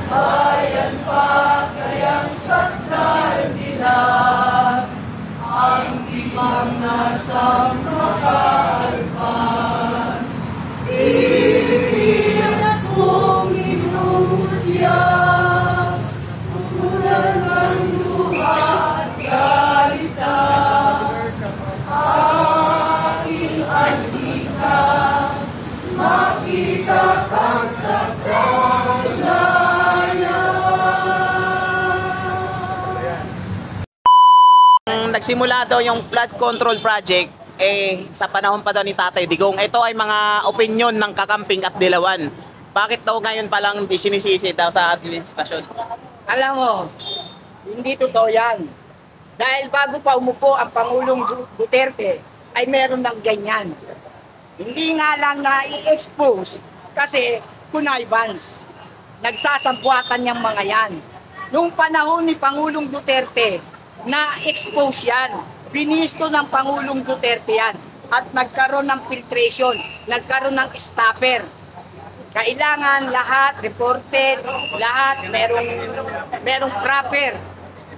Bayan pa kayang sakdal nila, ang timang nasa makaalpas. Pilipinas kong inumutya, ulan ng luha at galita, aking antika, makita kang sakdal nila. Nagsimula daw yung flood control project sa panahon pa daw ni Tatay Digong. Ito ay mga opinion ng kakamping at dilawan. Bakit daw ngayon pa lang sinisisi daw sa administrasyon? Alam mo, hindi totoo yan. Dahil bago pa umupo ang Pangulong Duterte, ay meron ng ganyan. Hindi nga lang na i-expose kasi connivance. Nagsasampuatan niyang mga yan. Noong panahon ni Pangulong Duterte, na-expose yan. Binisto ng Pangulong Duterte yan. At nagkaroon ng filtration, nagkaroon ng stopper. Kailangan lahat reported, lahat merong proper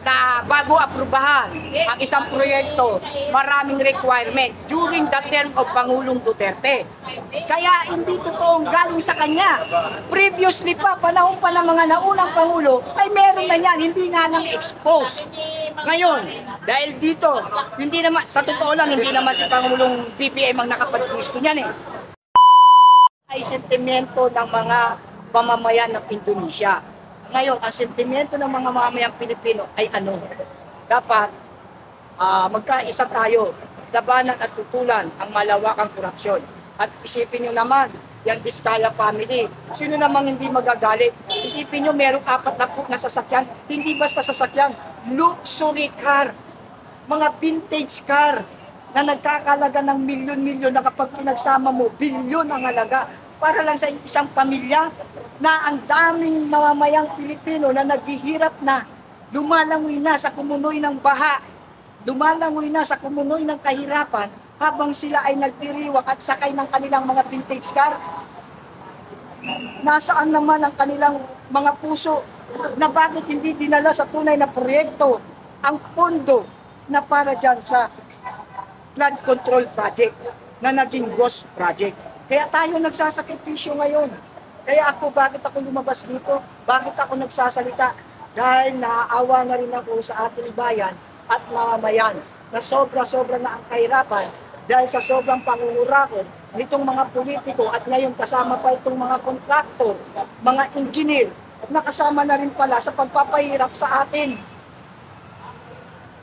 na bago aprubahan ang isang proyekto, maraming requirement during the term of Pangulong Duterte. Kaya hindi totoong galing sa kanya. Previously pa, panahon pa ng mga naunang Pangulo, ay meron na yan, hindi nga lang expose. Ngayon, dahil dito, hindi naman, sa totoo lang, hindi naman si Pangulong BBM ang nakapag-gusto niyan eh. Ay sentimento ng mga pamamayan ng Indonesia. Ngayon, ang sentimento ng mga mamamayang Pilipino ay ano? Dapat magkaisa tayo, labanan at tutulan ang malawakang korupsyon. At isipin nyo naman, yung Vizcaya family, sino namang hindi magagalit? Isipin nyo, merong 40 na sasakyan, hindi basta sasakyan, luxury car, mga vintage car, na nagkakalaga ng milyon-milyon na kapag pinagsama mo, bilyon ang halaga para lang sa isang pamilya na ang daming mamamayang Pilipino na naghihirap na, lumalangoy na sa kumunoy ng baha, lumalangoy na sa kumunoy ng kahirapan habang sila ay nagdiriwang at sakay ng kanilang mga vintage car. Nasaan naman ang kanilang mga puso na bakit hindi dinala sa tunay na proyekto ang pondo na para dyan sa flood control project na naging ghost project. Kaya tayo nagsasakripisyo ngayon. Kaya bakit ako lumabas dito? Bakit ako nagsasalita? Dahil naaawa na rin ako sa ating bayan at mamamayan na sobra-sobra na ang kahirapan dahil sa sobrang pangungurakot nitong mga politiko at ngayon kasama pa itong mga kontraktor, mga engineer na kasama na rin pala sa pagpapahirap sa atin.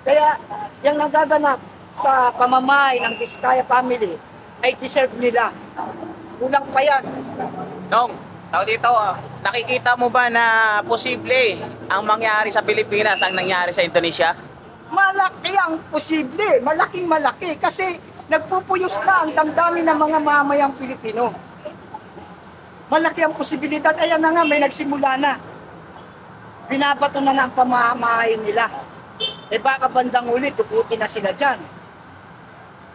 Kaya yung nagaganap sa pamamahay ng Vizcaya family ay deserve nila. Kulang pa yan. Nong, tao dito, nakikita mo ba na posible ang mangyari sa Pilipinas ang nangyari sa Indonesia? Malaki ang posible, malaking malaki kasi nagpupuyos na ang damdamin ng mga mamamayang Pilipino. Malaki ang posibilidad, ayan na nga, may nagsimula na. Binabato na ang pamamahay nila. Baka bandang ulit, tukutin na sila dyan.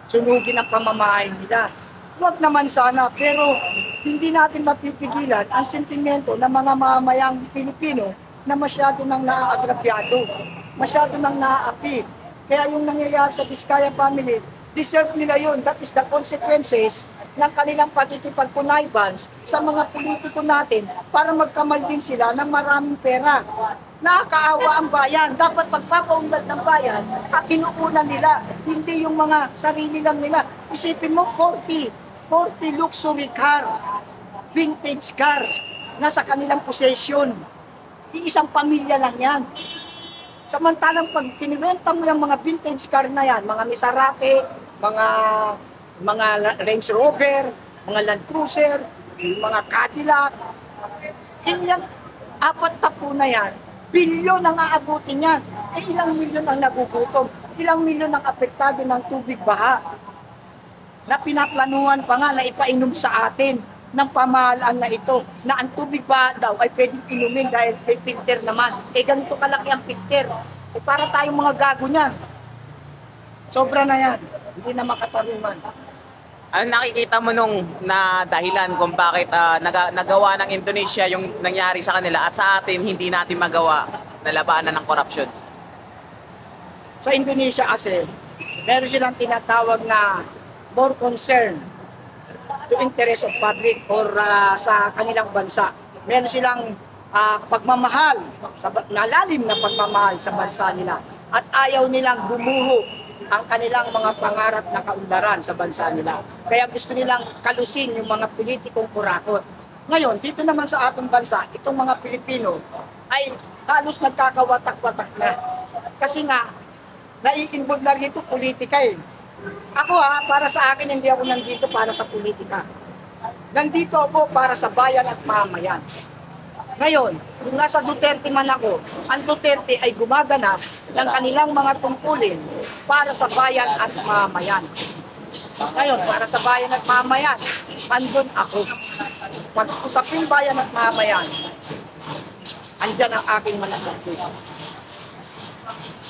Sunugin ang pamamahay nila. Huwag naman sana, pero hindi natin mapipigilan ang sentimento ng mga mamamayang Pilipino na masyado nang naaagrabyado, masyado nang naaapi. Kaya yung nangyayari sa Vizcaya family, deserve nila yun. That is the consequences ng kanilang pagkikipag-connivance sa mga politiko natin para magkamal din sila ng maraming pera. Nakakaawa ang bayan. Dapat pagpapaunlad ng bayan at kinukunan nila, hindi yung mga sarili lang nila. Isipin mo, 40 luxury car, vintage car, nasa kanilang possession. Iisang pamilya lang yan. Samantalang pag kiniwenta mo yung mga vintage car na yan, mga Maserati, mga Range Rover, mga Land Cruiser, mga Cadillac, yan, 40 na yan, bilyon ang aabutin yan. Ilang milyon ang nagugutom, ilang milyon ang apektado ng tubig baha, na pinaplanuhan pa nga na ipainom sa atin ng pamahalaan na ito, na ang tubig ba daw ay pwedeng inumin dahil may filter naman. Ganito kalaki ang filter. Para tayong mga gago niyan. Sobra na yan. Hindi na makatarungan. Ano nakikita mo nung na dahilan kung bakit nagawa ng Indonesia yung nangyari sa kanila at sa atin hindi natin magawa na labanan ng korupsyon? Sa Indonesia kasi, meron silang tinatawag na more concern to interest of public or sa kanilang bansa. Meron silang pagmamahal, nalalim na pagmamahal sa bansa nila at ayaw nilang gumuho ang kanilang mga pangarap na kaunlaran sa bansa nila. Kaya gusto nilang kalusin yung mga politikong kurakot. Ngayon, dito naman sa ating bansa, itong mga Pilipino ay halos nagkakawatak-watak na. Kasi nga, nai-involve na rito politika eh. Ako para sa akin, hindi ako nandito para sa politika. Nandito ako para sa bayan at mamayan. Ngayon, kung nasa Duterte man ako, ang Duterte ay gumaganap ng kanilang mga tungkulin para sa bayan at mamayan. Ngayon, para sa bayan at mamayan, andun ako. Pag usaping bayan at mamayan, andyan ang aking malasakit.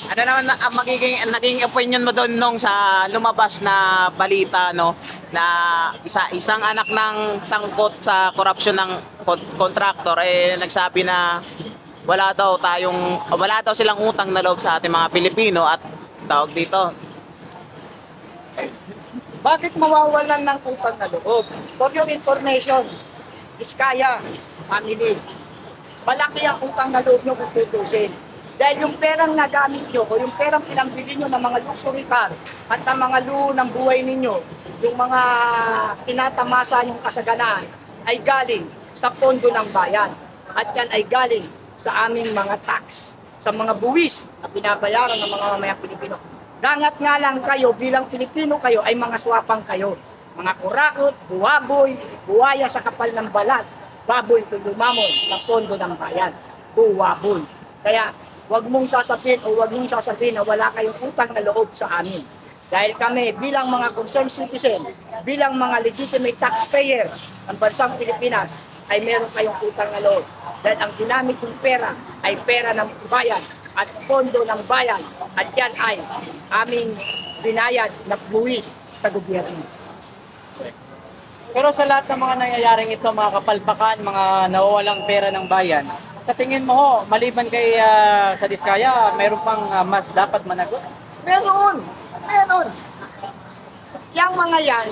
Ano naman ang naging opinion mo doon nung sa lumabas na balita no na isang anak ng sangkot sa korupsyon ng contractor nagsabi na wala daw silang utang na loob sa ating mga Pilipino at tawag dito. Bakit mawawalan ng utang na loob? For your information, Iskaya family, malaki ang utang na loob nyo kung tutusin. Dahil yung perang nagamit nyo o yung perang pinambili nyo ng mga luxury car at ng mga luho ng buhay ninyo, yung mga tinatamasa yung kasaganaan, ay galing sa pondo ng bayan. At yan ay galing sa aming mga tax, sa mga buwis na binabayaran ng mga mamayang Pilipino. Dangat nga lang kayo, bilang Pilipino kayo, ay mga swapang kayo. Mga kurakot, buwaboy, buwaya sa kapal ng balat, baboy lumamon sa pondo ng bayan. Buwaboy. Kaya, huwag mong sasabihin na wala kayong utang na loob sa amin. Dahil kami bilang mga concerned citizen, bilang mga legitimate taxpayer ng bansang Pilipinas, ay meron kayong utang na loob. Dahil ang ginamit ng pera ay pera ng bayan at pondo ng bayan at yan ay aming binayad na buwis sa gobyerno. Pero sa lahat ng mga nangyayaring ito, mga kapalpakan, mga nawawalang pera ng bayan, sa tingin mo ho, maliban kay sa Diskaya, mayroon pang mas dapat managot? Meron! Yang mga yan,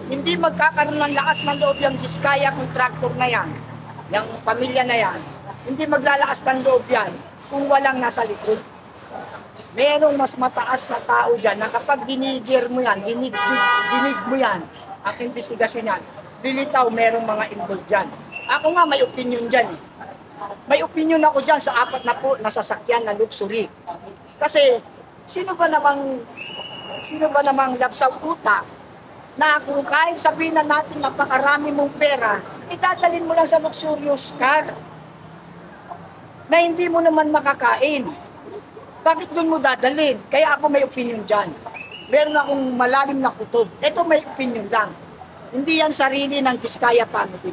hindi magkakaroon ng lakas ng loob yung Diskaya contractor na yan, yung pamilya na yan, hindi maglalakas ng loob yan kung walang nasa likod. Merong mas mataas na tao dyan na kapag dinigir mo yan, dinig mo yan, ang investigasyon yan, bilitaw merong mga involved dyan. Ako nga may opinion dyan eh. May opinion ako dyan sa 4 na po na sasakyan na luxury. Kasi sino ba namang labsang utak na kung kahit sabihin na natin napakarami mong pera, idadalin mo lang sa luxurious car na hindi mo naman makakain. Bakit doon mo dadalhin? Kaya ako may opinion dyan. Meron akong malalim na kutob. Ito may opinion lang. Hindi yan sarili ng Diskaya family.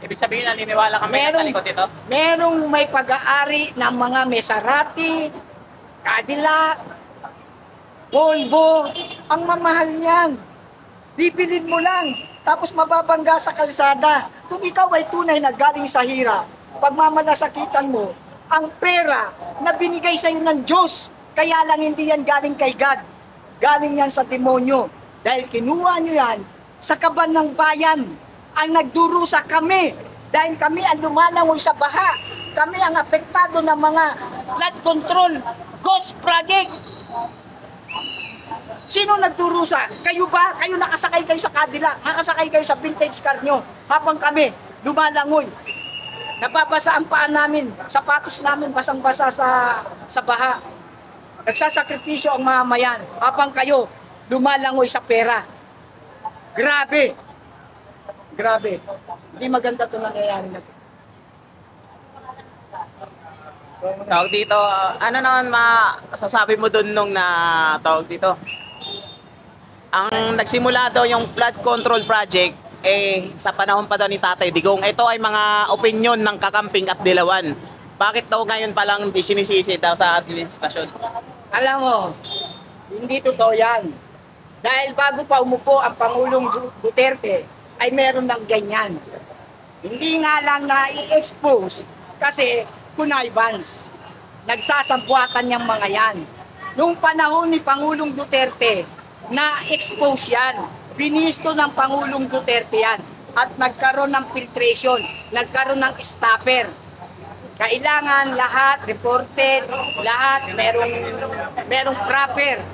Ibig sabihin naniniwala kami na sa likod ito? Merong may pag-aari ng mga Maserati, Cadillac, Volvo. Ang mamahal niyan. Bibilin mo lang, tapos mababangga sa kalsada. Kung ikaw ay tunay na galing sa hirap, pagmamalasakitan mo, ang pera na binigay sa iyo ng Diyos, kaya lang hindi yan galing kay God. Galing yan sa demonyo. Dahil kinuha nyo yan sa kaban ng bayan. Ang nagdurusa kami dahil kami ang lumalangoy sa baha. Kami ang apektado ng mga flood control ghost project. Sino nagdurusa? Kayo ba? Kayo nakasakay kayo sa Cadillac, nakasakay kayo sa vintage car nyo habang kami lumalangoy. Nababasa ang paan namin, sapatos namin basang-basa sa baha. Nagsasakripisyo ang mamayan habang kayo lumalangoy sa pera. Grabe! Hindi maganda ito nangyayari na ito. Tawag dito, ano naman masasabi mo doon nung tawag dito? Ang nagsimula daw yung flood control project sa panahon pa daw ni Tatay Digong. Ito ay mga opinion ng kakamping at dilawan. Bakit daw ngayon pa lang sinisisi daw sa administrasyon? Alam mo, hindi totoo yan. Dahil bago pa umupo ang Pangulong Duterte, ay meron ng ganyan. Hindi nga lang na i-expose kasi connivance. Nagsasabuatan niyang mga yan. Noong panahon ni Pangulong Duterte, na-expose yan. Binisto ng Pangulong Duterte yan. At nagkaroon ng filtration, nagkaroon ng stopper. Kailangan lahat reported, lahat merong proper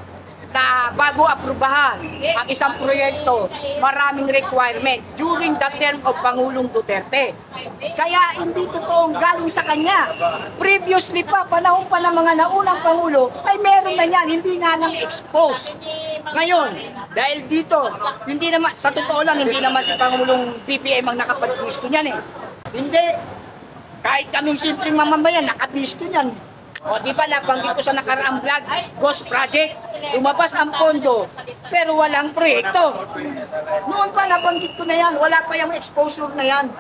na bago aprubahan ang isang proyekto, maraming requirement during the term of Pangulong Duterte. Kaya hindi totoong galing sa kanya. Previously pa, panahon pa ng mga naunang Pangulo, ay meron na yan, hindi nga lang expose. Ngayon, dahil dito, hindi naman, sa totoo lang, hindi naman si Pangulong BBM ang nakapag-pisto niyan eh. Hindi. Kahit kaming simpleng mamamayan, nakapisto niyan. O di ba nabanggit ko sa nakaraang vlog, Ghost Project, lumabas ang pondo, pero walang proyekto. Noon pa nabanggit ko na yan, wala pa yung exposure na yan.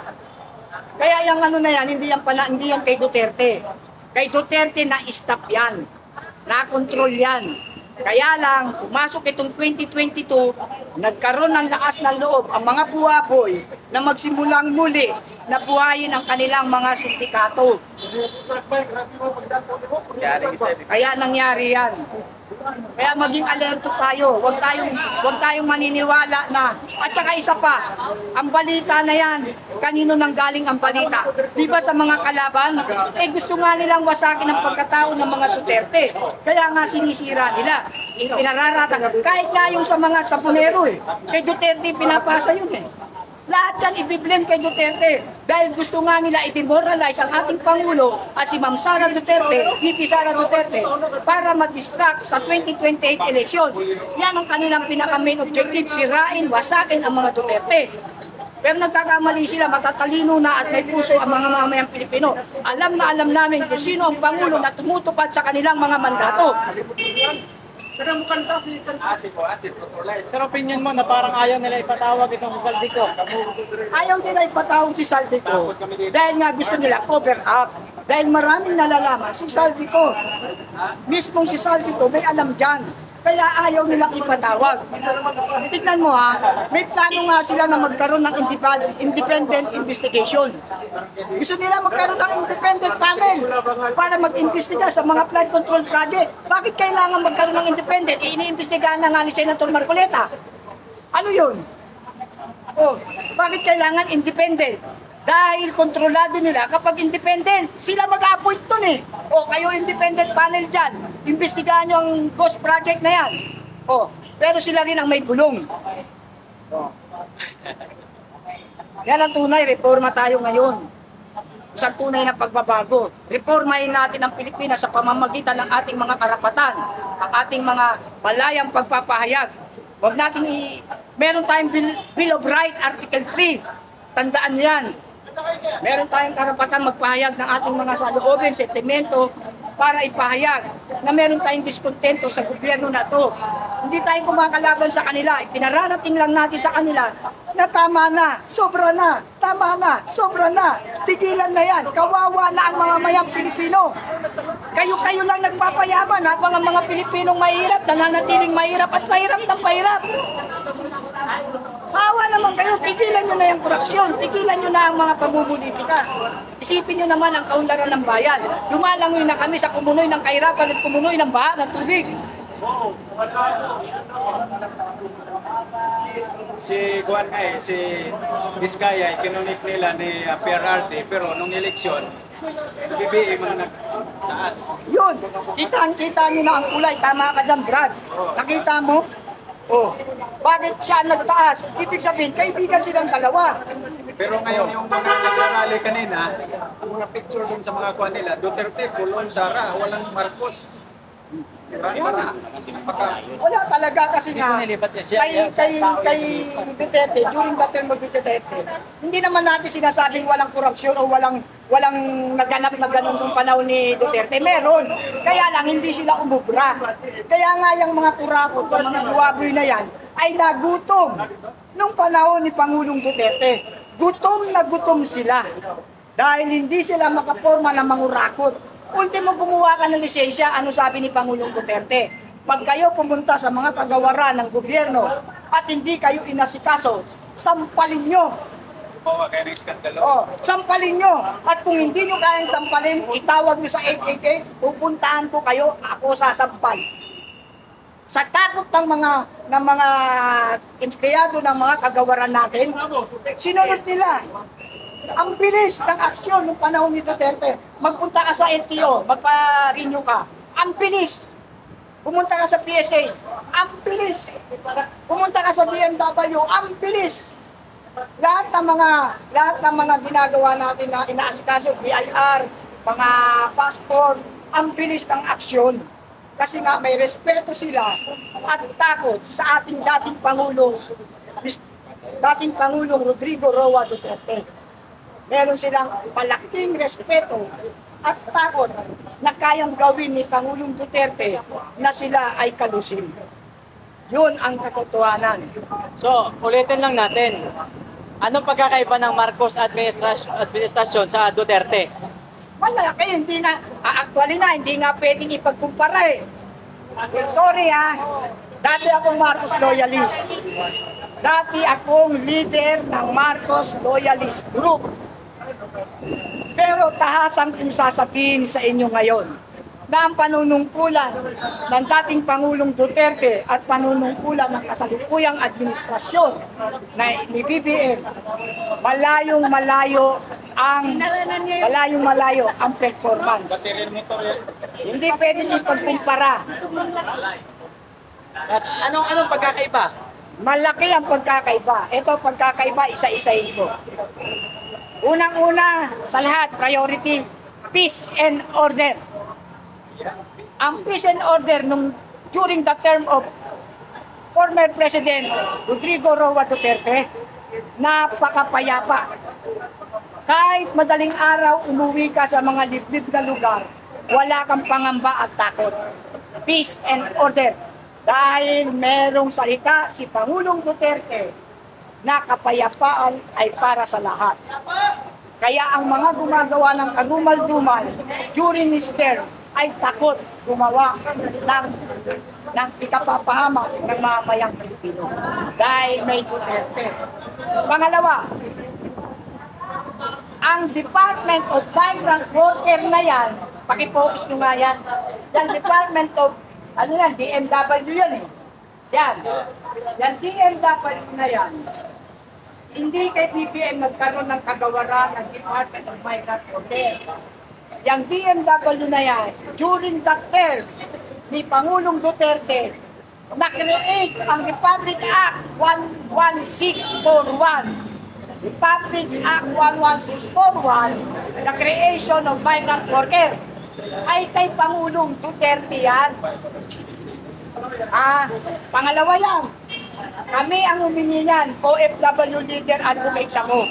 Kaya yung ano na yan, hindi yan kay Duterte. Kay Duterte na-stop yan, na-control yan. Kaya lang, pumasok itong 2022, nagkaroon ng lakas ng loob ang mga buwaboy na magsimulang muli na buhayin ang kanilang mga sindikato. Kaya nangyari yan. Kaya maging alerto tayo, huwag tayong maniniwala na, at saka isa pa, ang balita na yan, kanino nang galing ang balita? Di ba sa mga kalaban? Gusto nga nilang wasakin ang pagkatao ng mga Duterte. Kaya nga sinisira nila, pinararatang, kahit nga yung sa mga sabonero kay Duterte pinapasa yun Lahat yan ibiblame kay Duterte dahil gusto nga nila i-demoralize ang ating Pangulo at si Ma'am Sara Duterte, VP Sara Duterte, para mag-distract sa 2028 election. Yan ang kanilang pinaka-main objective, sirain, wasakin ang mga Duterte. Pero nagkakamali sila, matatalino na at may puso ang mga mamayang Pilipino. Alam na alam namin kung sino ang Pangulo na tumutupad sa kanilang mga mandato. Sir, opinion mo na parang ayaw nila ipatawag itong si Saldico. Ayaw nila ipatawag si Saldico dahil nga gusto nila cover up. Dahil maraming nalalaman si Saldico. Mismong si Saldico may alam dyan. Kaya ayaw nilang ipatawag. Tignan mo may plano nga sila na magkaroon ng independent investigation. Gusto nila magkaroon ng independent panel para mag-imbestiga sa mga flood control project. Bakit kailangan magkaroon ng independent? Iniimbestigahan na nga ni Senator Marcoleta. Ano yun? Bakit kailangan independent? Dahil kontrolado nila kapag independent, sila mag-appoint nun kayo independent panel dyan, imbestigahan nyo ang Ghost Project na yan. Pero sila rin ang may bulong. Yan ang tunay, reforma tayo ngayon. Isang tunay na pagbabago. Reformahin natin ang Pilipinas sa pamamagitan ng ating mga karapatan, ang ating mga malayang pagpapahayag. Huwag natin meron tayong Bill of Rights, Article 3. Tandaan nyo yan. Meron tayong karapatan magpahayag ng ating mga saloobin, sentimento, para ipahayag na meron tayong diskontento sa gobyerno na to. Hindi tayo kumakalaban sa kanila, ipinararating lang natin sa kanila na tama na, sobra na, tama na, sobra na, tigilan na yan, kawawa na ang mga mayang Pilipino. Kayo lang nagpapayaman habang ang mga Pilipinong mahirap, nananatiling mahirap at mahirap ng mahirap. Awa naman kayo, tigilan nyo na yung korupsyon, tigilan nyo na ang mga pamumulitika. Isipin nyo naman ang kaunlaran ng bayan. Lumalangoy na kami sa kumunoy ng kahirapan at kumunoy ng baha ng tubig. Si Vizcaya, kinunik nila ni PRRD, pero nung eleksyon, BBM ang nagtaas. Yun, kita nyo na ang kulay, tama ka dyan Brad. Nakita mo? Bakit siya nagtaas? Ibig sabihin, kaibigan silang dalawa. Pero ngayon, yung mga nag-rally kanina, ang mga picture dun sa mga kuha nila, Duterte, Pulon, Sara, walang Marcos. Wala talaga kasi nga kay Duterte, during the term of Duterte, hindi naman natin sinasabing walang korupsyon o walang naganap na ganun sa panahon ni Duterte. Meron. Kaya lang hindi sila umubra. Kaya nga yung mga kurakot, mga buwaboy na yan, ay nagutom nung panahon ni Pangulong Duterte. Gutom na gutom sila. Dahil hindi sila makaporma ng mangurakot. Ultimo gumawa ka ng lisensya, ano sabi ni Pangulong Duterte? Pag kayo pumunta sa mga kagawaran ng gobyerno at hindi kayo inasikaso, sampalin nyo. Bawa kayo ng iskandalo. Oh, sampalin nyo. At kung hindi nyo kayang sampalin, itawag nyo sa 888, pupuntahan ko kayo, ako sasampal. Sa takot ng mga empleyado ng mga kagawaran natin, sinunod nila. Ang bilis ng aksyon ng panahon ni Duterte. Magpunta ka sa LTO, magpa-renew ka. Ang bilis. Pumunta ka sa PSA, ang bilis. Pumunta ka sa DMW, ang bilis. Lahat ng mga ginagawa natin na inaasikaso, BIR, mga passport, ang bilis ng aksyon. Kasi nga may respeto sila at takot sa ating dating Pangulong Rodrigo Roa Duterte. Meron silang malaking respeto at takot na kayang gawin ni Pangulong Duterte na sila ay kalusin. Yun ang katotohanan. So, ulitin lang natin. Anong pagkakaiba ng Marcos administrasyon sa Duterte? Malaki, actually hindi nga pwedeng ipagkumpara eh. Sorry ha, dati akong Marcos loyalist. Dati akong leader ng Marcos Loyalist Group. Pero tahasan kong sasabihin sa inyo ngayon na ang panunungkulan ng dating Pangulong Duterte at panunungkulan ng kasalukuyang administrasyon ni BBM, malayong-malayo ang performance. Hindi pwedeng ipagkumpara. At anong pagkakaiba? Malaki ang pagkakaiba. Ito pagkakaiba, isa-isahin ko. Unang-una sa lahat, priority, peace and order. Ang peace and order during the term of former President Rodrigo Roa Duterte, napakapayapa. Kahit madaling araw umuwi ka sa mga liblib na lugar, wala kang pangamba at takot. Peace and order. Dahil merong salita si Pangulong Duterte na kapayapaan ay para sa lahat. Kaya ang mga gumagawa ng karumal-dumal during his term ay takot gumawa ng ikapapahamak ng mamayang Pilipino. Dahil may Duterte. Pangalawa, ang Department of Migrant Worker na yan, pakifocus nyo nga yan, yung Department of, DMW yan eh. Yan DMW na yan. Hindi kay BBM nagkaroon ng kagawaran ng Department of Migrant Worker. Yang DMW na yan, during the term ni Pangulong Duterte, na-create ang Republic Act 11641. Republic Act 11641, the creation of migrant worker, ay kay Pangulong Duterte yan. Pangalawa yan, kami ang humingi niyan, OFW leader advocates ako.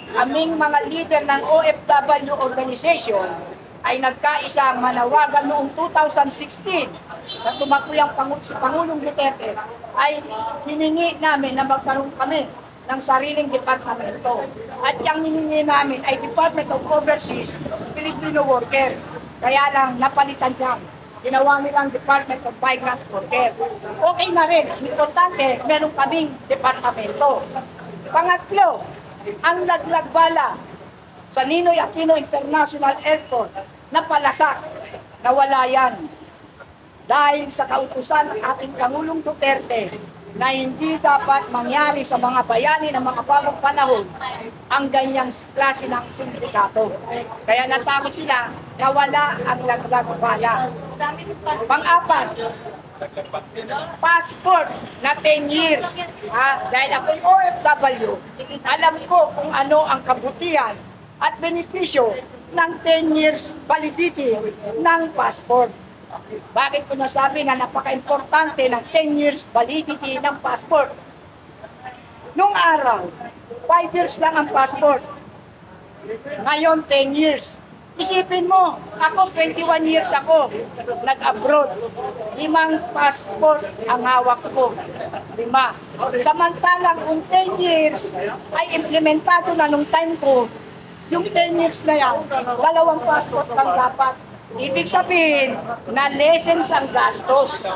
Kaming mga leader ng OFW organization ay nagkaisang manawagan noong 2016 na tumakbo si Pangulong Duterte ay hiningi namin na magkaroon kami ng sariling departamento. At yung hiningi namin ay Department of Overseas Filipino Worker. Kaya lang napalitan yan. Ginawa nilang Department of Migrant Worker. Okay na rin. Importante, meron kaming departamento. Pangatlo, ang laglagbala sa Ninoy Aquino International Airport na palasak, nawala yan. Dahil sa kautusan ng ating Pangulong Duterte na hindi dapat mangyari sa mga bayani ng mga bagong panahon ang ganyang klase ng sindikato. Kaya natakot sila na wala ang laglagbala. Pang-apat, passport na 10 years. Dahil ako'y OFW, alam ko kung ano ang kabutihan at benepisyo ng 10 years validity ng passport. Bakit ko nasabi na napaka-importante ng 10 years validity ng passport? Nung araw, 5 years lang ang passport. Ngayon, 10 years. Isipin mo, ako 21 years ako, nag-abroad. 5 passport ang hawak ko. 5. Samantalang kung 10 years ay implementado na nung time ko, yung 10 years na yan, 2 passport lang dapat. Ibig sabihin, na-lessens ang gastos.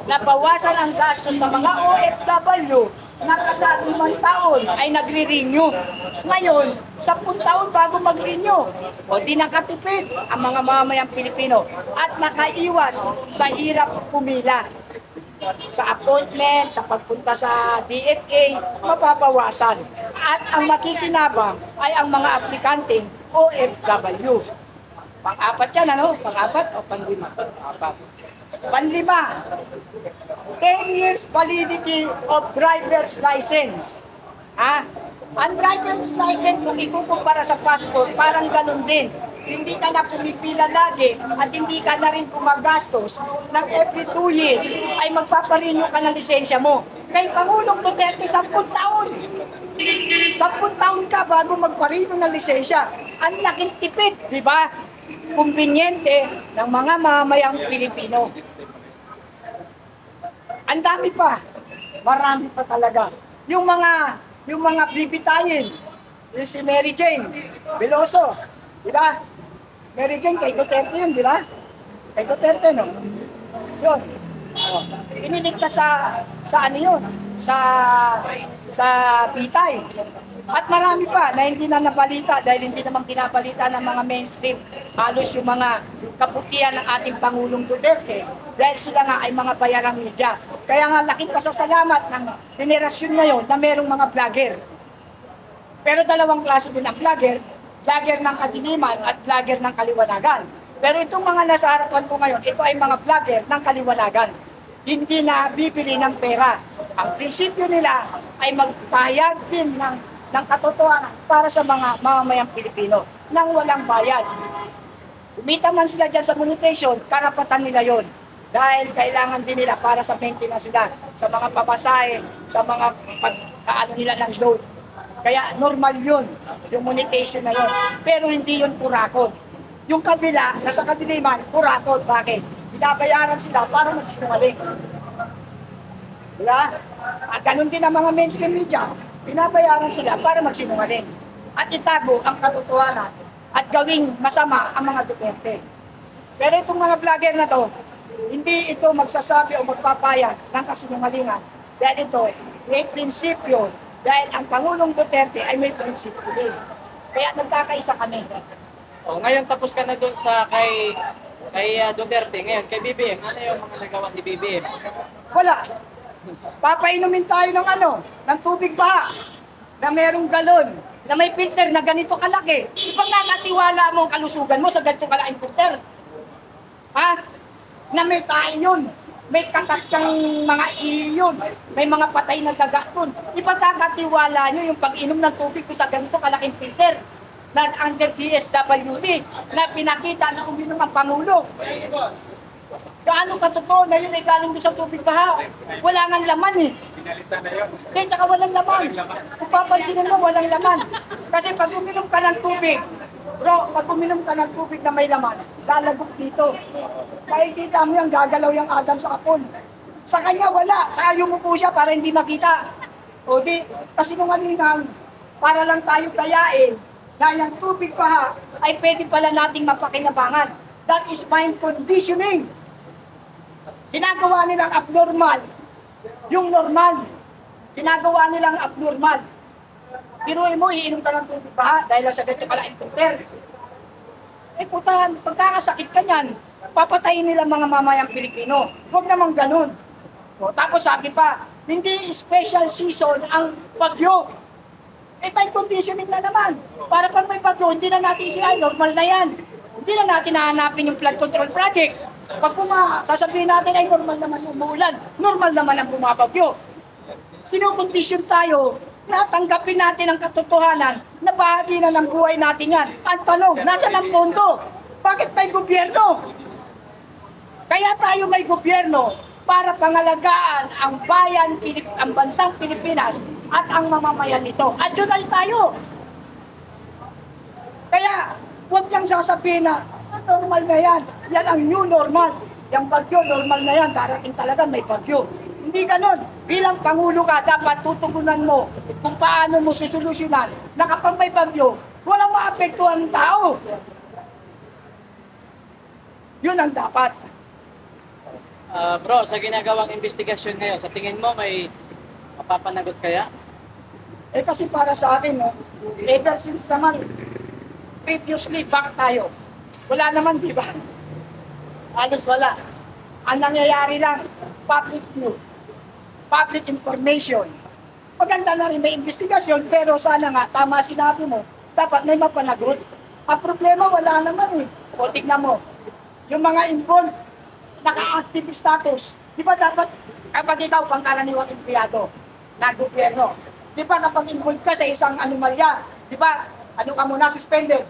Nabawasan ang gastos ng mga OFW na kada 5 taon ay nagre-renew. Ngayon, 10 taon bago mag-renew. O di nakatipid ang mga mamamayang Pilipino at nakaiwas sa hirap pumila. Sa appointment, sa pagpunta sa DFA, mapapawasan. At ang makikinabang ay ang mga aplikanteng OFW. Pang-apat yan, ano? Pang-apat o pang-lima? Pang-apat. Pang-lima, 10 years validity of driver's license. Ha? Ang driver's license, kung ikukumpara sa passport, parang ganun din. Hindi ka na pumipila lagi at hindi ka na rin gumagastos ng every 2 years ay magpaparenew ka ng lisensya mo. Kay Pangulong Duterte, 10 taon. 10 taon ka bago magparenew ng lisensya. Ang laking tipid, di ba? Kumbinyente ng mga mamamayang Pilipino. Ang dami pa. Marami pa talaga. Yung mga bibitayin, yung si Mary Jane Veloso, di ba? Mary Jane kay Duterte yun, di ba? Kay Duterte, no? Yun. Oh. Iniligtas sa ano yun? Sa Bitay. At marami pa na hindi na nabalita dahil hindi naman pinabalita ng mga mainstream. Halos yung mga kaputihan ng ating Pangulong Duterte dahil sila nga ay mga bayarang media. Kaya nga laking pasasalamat ng henerasyon ngayon na merong mga vlogger. Pero dalawang klase din ang vlogger, vlogger ng kadiliman at vlogger ng kaliwanagan. Pero itong mga nasa harapan ko ngayon, ito ay mga vlogger ng kaliwanagan. Hindi na bibili ng pera. Ang prinsipyo nila ay magpahayag din ng katotohanan para sa mga mamamayang Pilipino nang walang bayad. Kumita man sila dyan sa monetization, karapatan nila yon. Dahil kailangan din nila para sa maintenance nila, sa mga papasahe, sa mga pagkaano nila ng load. Kaya normal yun, yung monetization na yun. Pero hindi yun kurakot. Yung kabila, nasa kadiliman, kurakot. Bakit? Binabayaran sila para magsinungaling. Diba? At ganun din ang mga mainstream media. Binabayaran sila para magsinungaling. At itago ang katotohanan at gawing masama ang mga Duterte. Pero itong mga vlogger na to, hindi ito magsasabi o magpapayag ng kasinungalingan. Dahil ito, may prinsipyo. Dahil ang Pangulong Duterte ay may prinsipyo din. Kaya nagkakaisa kami. O, ngayon tapos ka na doon sa kay Duterte. Ngayon, kay BBM, ano yung mga nagawa ni BBM? Wala. Papainumin tayo ng tubig baha na merong galon, na may filter na ganito kalaki. Ipagkakatiwala mo ang kalusugan mo sa ganito kalaking filter. Ha? Na may tayo yun. May katas ng mga iyon. May mga patay na daga dun. Ipagkakatiwala nyo yung pag-inom ng tubig ko sa ganito kalaking filter na under DSWD na pinakita na uminom ang Pangulo. Gaano katotoo na yun ay galing doon sa tubig baha? Wala nang laman eh. Pinalitan na yun. Hindi, tsaka walang laman. Kung papansinin mo, walang laman. Kasi pag uminom ka ng tubig, bro, pag uminom ka ng tubig na may laman, lalagok dito. Makikita mo yung gagalaw yung Adam sa kapon. Sa kanya wala, tsaka yumupo siya para hindi makita. O di, kasi nungalingan, para lang tayo tayain na yung tubig baha ay pwede pala nating mapakinabangan. That is mind conditioning. Ginagawa nilang abnormal yung normal. Ginagawa nilang abnormal. Piruin mo, iinom ka ng tubig baha dahil lang sa ganito pala filter. Eh putan, pagkakasakit ka niyan, papatayin nila mga mamayang Pilipino. Huwag naman ganun. O, tapos sabi pa, hindi special season ang bagyo. Eh may conditioning na naman. Para pag may bagyo, hindi na natin siya, normal na yan. Hindi na natin hahanapin yung flood control project. Pag sasabihin natin ay normal naman yung umuulan, normal naman ang bumabagyo. Sinukondisyon tayo na tanggapin natin ang katotohanan na bahagi na ng buhay natin yan. Ang tanong, nasaan ang pondo? Bakit may gobyerno? Kaya tayo may gobyerno para pangalagaan ang bayan, ang bansang Pilipinas at ang mamamayan nito. At yun ay tayo. Kaya huwag niyang sasabihin na normal na yan. Yan ang new normal. Yung bagyo, normal na yan. Darating talaga may bagyo. Hindi ganon. Bilang Pangulo ka, dapat tutugunan mo kung paano mo susolusyonan na kapag may bagyo, walang maapektuhan ng tao. Yun ang dapat. Bro, sa ginagawang investigasyon ngayon, sa tingin mo may mapapanagot kaya? Eh kasi para sa akin, no, ever since naman, previously back tayo, wala naman, di ba? Halos wala. Ang nangyayari lang, public news, public information. Maganda na rin may investigasyon, pero sana nga, tama sinabi mo, dapat may mapanagot. Ang problema, wala naman eh. O tignan mo, yung mga involved, naka-active status. Di ba dapat, kapag ikaw pangkaraniwang empleyado ng gobyerno, di ba kapag involved ka sa isang anomalya, di ba, ano ka muna, suspended.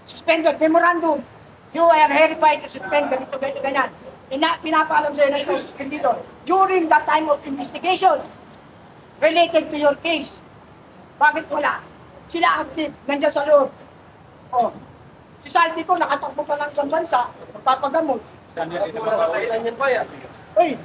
Suspended, memorandum. You are hereby to suspend ganito, ganito, ganyan. Pinapaalam sa'yo na ikaw suspendido. During the time of investigation, related to your case. Bakit wala? Sila active, nandiyan sa loob. Oh, si Saldi ko, nakatakbo pa ng isang bansa, magpapagamot. Sana rin naman. Uy,